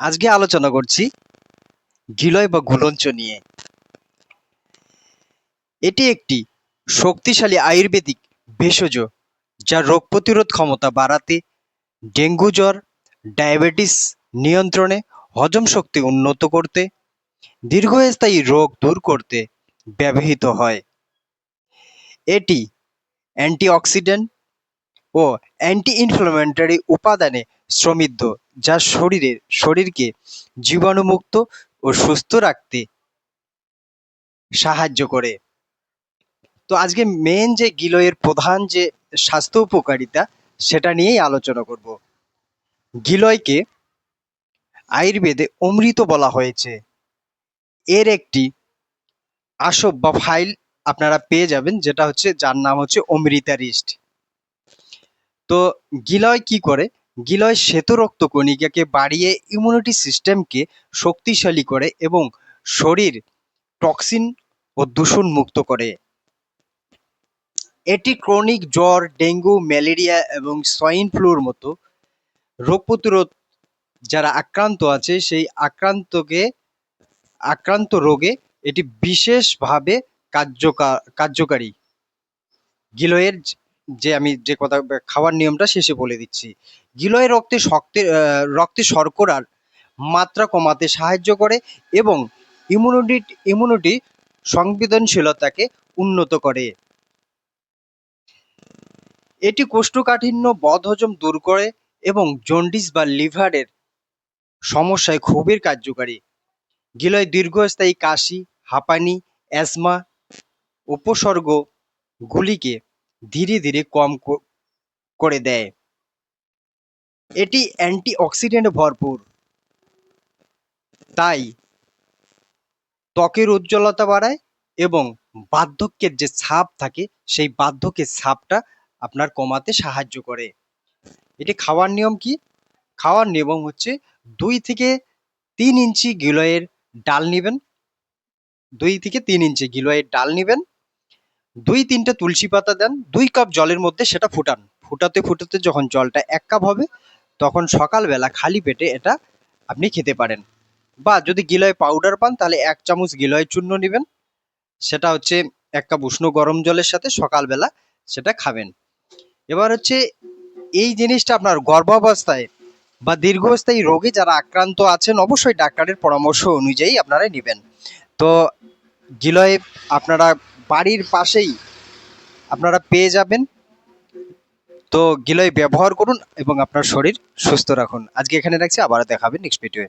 আজকে আলোচনা করছি গিলয় বা গুলঞ্চ নিয়ে। এটি একটি শক্তিশালী আয়ুর্বেদিক ভেষজ যা রোগ প্রতিরোধ ক্ষমতা বাড়াতে, ডেঙ্গু জ্বর, ডায়াবেটিস নিয়ন্ত্রণে, হজম শক্তি উন্নত করতে, দীর্ঘস্থায়ী রোগ দূর করতে ব্যবহৃত হয়। এটি অ্যান্টিঅক্সিডেন্ট ও অ্যান্টি ইনফ্ল্যামেটরি উপাদানে সমৃদ্ধ, যা শরীরকে জীবাণুমুক্ত ও সুস্থ রাখতে সাহায্য করে। তো আজকে মেন যে গিলয়ের প্রধান যে স্বাস্থ্য উপকারিতা সেটা নিয়েই আলোচনা করব। গিলয়কে আয়ুর্বেদে অমৃত বলা হয়েছে। এর একটি আসব বা ফাইল আপনারা পেয়ে যাবেন, যেটা হচ্ছে যার নাম হচ্ছে অমৃতা রিস্ট। তো গিলয় কি করে? গিলয় শ্বেত রক্ত কণিকাকে বাড়িয়ে ইমিউনিটি সিস্টেমকে শক্তিশালী করে এবং শরীর টক্সিন ও দূষণ মুক্ত করে। এটি ক্রনিক জ্বর, ডেঙ্গু, ম্যালেরিয়া এবং সোয়াইন ফ্লুর মতো রোগ প্রতিরোধ যারা আক্রান্ত আছে সেই আক্রান্ত রোগে এটি বিশেষভাবে কার্যকারী। গিলয়ের যে আমি যে কথা খাওয়ার নিয়মটা শেষে বলে দিচ্ছি। গিলয় রক্তে শর্করার মাত্রা কমাতে সাহায্য করে এবং ইমিউনিটি সংবেদনশীলতাকে উন্নত করে। এটি কোষ্ঠকাঠিন্য, বদহজম দূর করে এবং জন্ডিস বা লিভারের সমস্যায় খুবই কার্যকারী। গিলয় দীর্ঘস্থায়ী কাশি, হাঁপানি, অ্যাজমা উপসর্গগুলিকে ধীরে ধীরে কম করে দেয়। এটি অ্যান্টিঅক্সিডেন্টে ভরপুর, তাই ত্বকের উজ্জ্বলতা বাড়ায় এবং বার্ধক্যের যে ছাপ থাকে সেই বার্ধক্যের ছাপটা আপনার কমাতে সাহায্য করে। এটি খাওয়ার নিয়ম কি? খাওয়ার নিয়ম হচ্ছে 2 থেকে 3 ইঞ্চি গিলয়ের ডাল নেবেন। 2 থেকে 3 ইঞ্চি গিলয়ের ডাল নেবেন। 2-3টা তুলসী পাতা দেন। 2 কাপ জলের মধ্যে সেটা ফুটান। ফুটাতে ফুটাতে যখন জলটা 1 কাপ হবে তখন সকালবেলা খালি পেটে এটা আপনি খেতে পারেন। বা যদি গিলয় পাউডার পান তাহলে 1 চামচ গিলয় চূর্ণ নেবেন। সেটা হচ্ছে 1 কাপ উষ্ণ গরম জলের সাথে সকালবেলা সেটা খাবেন। এবার হচ্ছে এই জিনিসটা আপনার গর্ভাবস্থায় বা দীর্ঘস্থায়ী রোগে যারা আক্রান্ত আছেন অবশ্যই ডাক্তারের পরামর্শ অনুযায়ী আপনারা নেবেন। তো গিলয় আপনারা বাড়ির পাশেই আপনারা পেয়ে যাবেন। তো গিলয় ব্যবহার করুন এবং আপনার শরীর সুস্থ রাখুন। আজকে এখানে রাখছি, আবারও দেখা হবে নেক্সট ভিডিওয়ে।